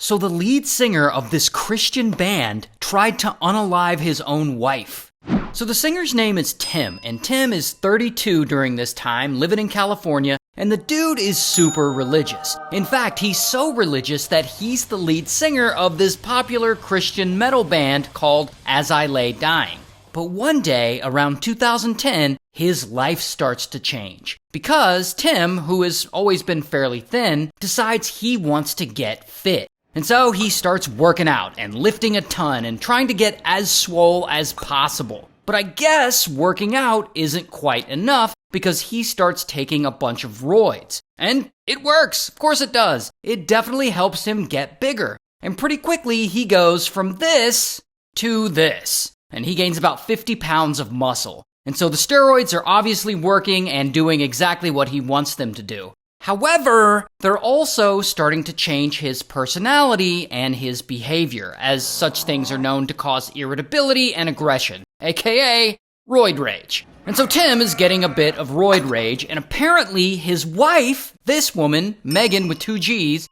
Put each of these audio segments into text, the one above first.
So the lead singer of this Christian band tried to unalive his own wife. So the singer's name is Tim, and Tim is 32 during this time, living in California, and the dude is super religious. In fact, he's so religious that he's the lead singer of this popular Christian metal band called As I Lay Dying. But one day, around 2010, his life starts to change. Because Tim, who has always been fairly thin, decides he wants to get fit. And so he starts working out and lifting a ton and trying to get as swole as possible. But I guess working out isn't quite enough because he starts taking a bunch of roids. And it works. Of course it does. It definitely helps him get bigger. And pretty quickly he goes from this to this. And he gains about 50 pounds of muscle. And so the steroids are obviously working and doing exactly what he wants them to do. However, they're also starting to change his personality and his behavior, as such things are known to cause irritability and aggression, aka roid rage. And so Tim is getting a bit of roid rage, and apparently his wife, this woman, Meggan with 2 G's,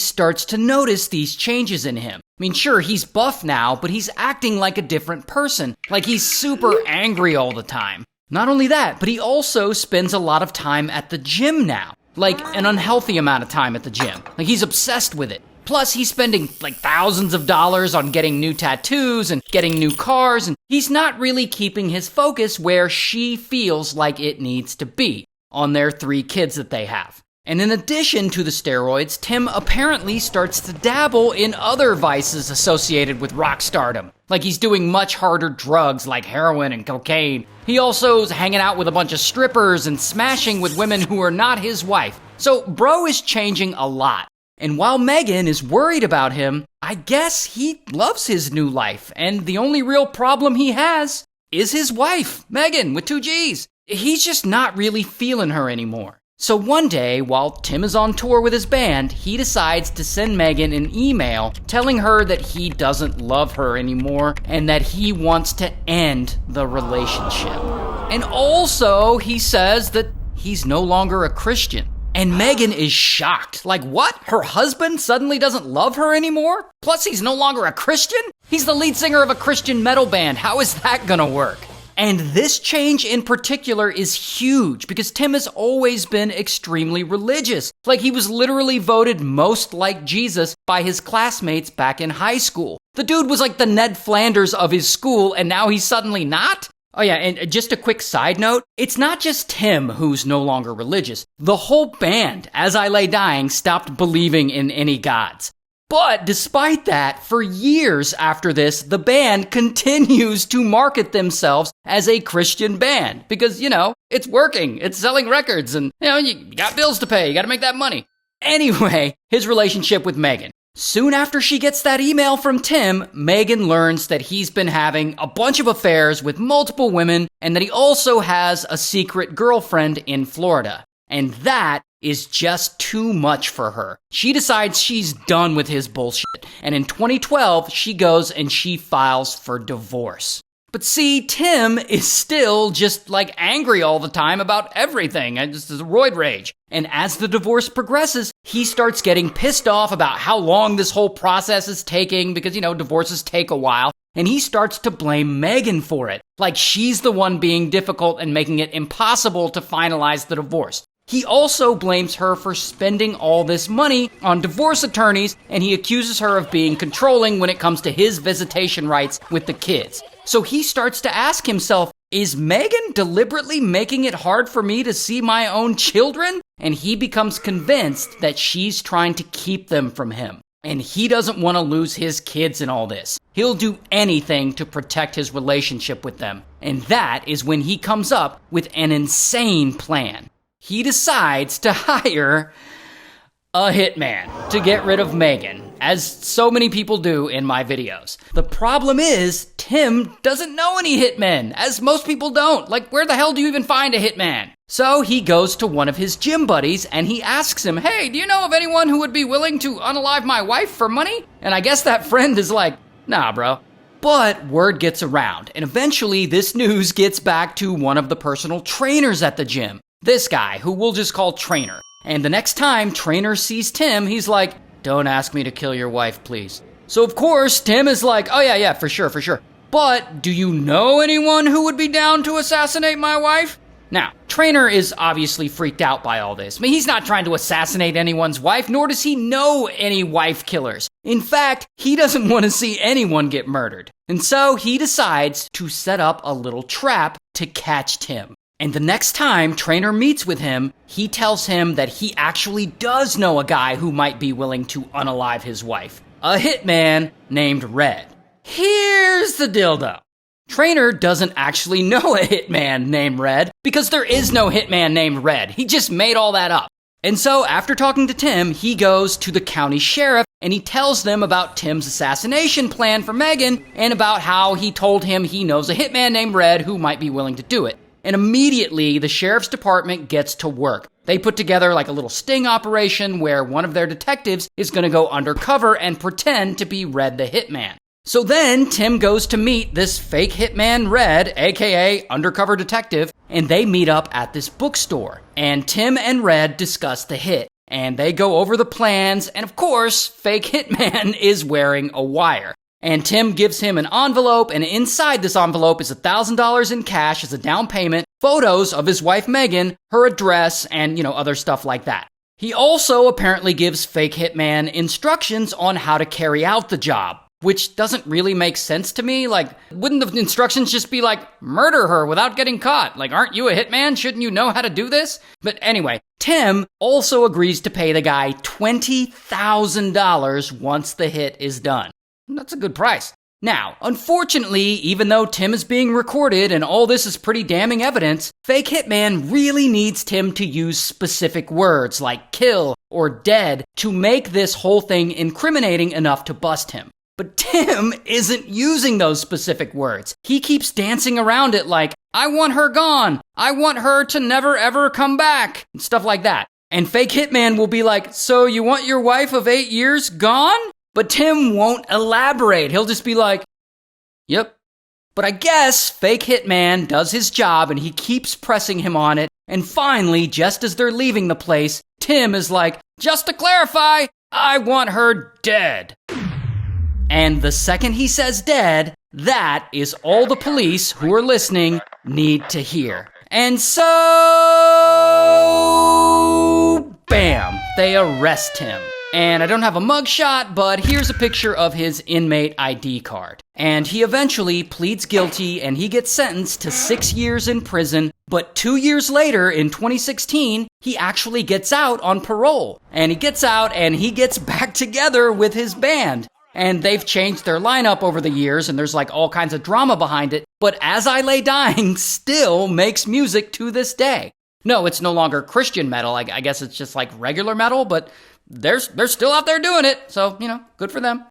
starts to notice these changes in him. I mean, sure, he's buff now, but he's acting like a different person, like he's super angry all the time. Not only that, but he also spends a lot of time at the gym now. Like, an unhealthy amount of time at the gym. Like, he's obsessed with it. Plus, he's spending, like, thousands of dollars on getting new tattoos and getting new cars, and he's not really keeping his focus where she feels like it needs to be, on their 3 kids that they have. And in addition to the steroids, Tim apparently starts to dabble in other vices associated with rock stardom. Like he's doing much harder drugs like heroin and cocaine. He also is hanging out with a bunch of strippers and smashing with women who are not his wife. So bro is changing a lot. And while Meggan is worried about him, I guess he loves his new life. And the only real problem he has is his wife, Meggan with 2 G's. He's just not really feeling her anymore. So one day, while Tim is on tour with his band, he decides to send Meggan an email telling her that he doesn't love her anymore and that he wants to end the relationship. And also, he says that he's no longer a Christian. And Meggan is shocked. Like, what? Her husband suddenly doesn't love her anymore? Plus, he's no longer a Christian? He's the lead singer of a Christian metal band. How is that gonna work? And this change in particular is huge because Tim has always been extremely religious. Like he was literally voted most like Jesus by his classmates back in high school. The dude was like the Ned Flanders of his school and now he's suddenly not? Oh yeah, and just a quick side note, it's not just Tim who's no longer religious. The whole band, As I Lay Dying, stopped believing in any gods. But despite that, for years after this, the band continues to market themselves as a Christian band. Because, it's working, it's selling records, and, you got bills to pay, you gotta make that money. Anyway, his relationship with Meggan. Soon after she gets that email from Tim, Meggan learns that he's been having a bunch of affairs with multiple women, and that he also has a secret girlfriend in Florida. And that is just too much for her. She decides she's done with his bullshit, and in 2012, she goes and she files for divorce. But see, Tim is still just angry all the time about everything, and just a roid rage. And as the divorce progresses, he starts getting pissed off about how long this whole process is taking, because, divorces take a while. And he starts to blame Meggan for it, like she's the one being difficult and making it impossible to finalize the divorce. He also blames her for spending all this money on divorce attorneys, and he accuses her of being controlling when it comes to his visitation rights with the kids. So he starts to ask himself, is Meggan deliberately making it hard for me to see my own children? And he becomes convinced that she's trying to keep them from him. And he doesn't want to lose his kids in all this. He'll do anything to protect his relationship with them. And that is when he comes up with an insane plan. He decides to hire a hitman to get rid of Meggan, as so many people do in my videos. The problem is, Tim doesn't know any hitmen, as most people don't. Where the hell do you even find a hitman? So he goes to one of his gym buddies and he asks him, hey, do you know of anyone who would be willing to unalive my wife for money? And I guess that friend is like, nah, bro. But word gets around, and eventually this news gets back to one of the personal trainers at the gym. This guy, who we'll just call Trainer. And the next time Trainer sees Tim, he's like, don't ask me to kill your wife, please. So of course, Tim is like, oh yeah, for sure. But do you know anyone who would be down to assassinate my wife? Now, Traynor is obviously freaked out by all this. I mean, he's not trying to assassinate anyone's wife, nor does he know any wife killers. In fact, he doesn't want to see anyone get murdered. And so he decides to set up a little trap to catch Tim. And the next time Traynor meets with him, he tells him that he actually does know a guy who might be willing to unalive his wife. A hitman named Red. Here's the deal though. Traynor doesn't actually know a hitman named Red because there is no hitman named Red. He just made all that up. And so after talking to Tim, he goes to the county sheriff and he tells them about Tim's assassination plan for Meggan and about how he told him he knows a hitman named Red who might be willing to do it. And immediately the sheriff's department gets to work. They put together like a little sting operation where one of their detectives is going to go undercover and pretend to be Red the hitman. So then Tim goes to meet this fake hitman Red, aka undercover detective, and they meet up at this bookstore. And Tim and Red discuss the hit, and they go over the plans, and of course, fake hitman is wearing a wire. And Tim gives him an envelope, and inside this envelope is $1,000 in cash as a down payment, photos of his wife Meggan, her address, and other stuff like that. He also apparently gives fake hitman instructions on how to carry out the job. Which doesn't really make sense to me. Like, wouldn't the instructions just be like, murder her without getting caught? Like, aren't you a hitman? Shouldn't you know how to do this? But anyway, Tim also agrees to pay the guy $20,000 once the hit is done. That's a good price. Now, unfortunately, even though Tim is being recorded and all this is pretty damning evidence, fake hitman really needs Tim to use specific words like kill or dead to make this whole thing incriminating enough to bust him. But Tim isn't using those specific words. He keeps dancing around it like, I want her gone. I want her to never ever come back. And stuff like that. And fake hitman will be like, so you want your wife of 8 years gone? But Tim won't elaborate. He'll just be like, yep. But I guess fake hitman does his job and he keeps pressing him on it. And finally, just as they're leaving the place, Tim is like, just to clarify, I want her dead. And the second he says dead, that is all the police who are listening need to hear. And so, bam, they arrest him. And I don't have a mugshot, but here's a picture of his inmate ID card. And he eventually pleads guilty and he gets sentenced to 6 years in prison. But 2 years later, in 2016, he actually gets out on parole. And he gets out and he gets back together with his band. And they've changed their lineup over the years, and there's like all kinds of drama behind it. But As I Lay Dying still makes music to this day. No, it's no longer Christian metal. I guess it's just like regular metal, but they're still out there doing it. So, good for them.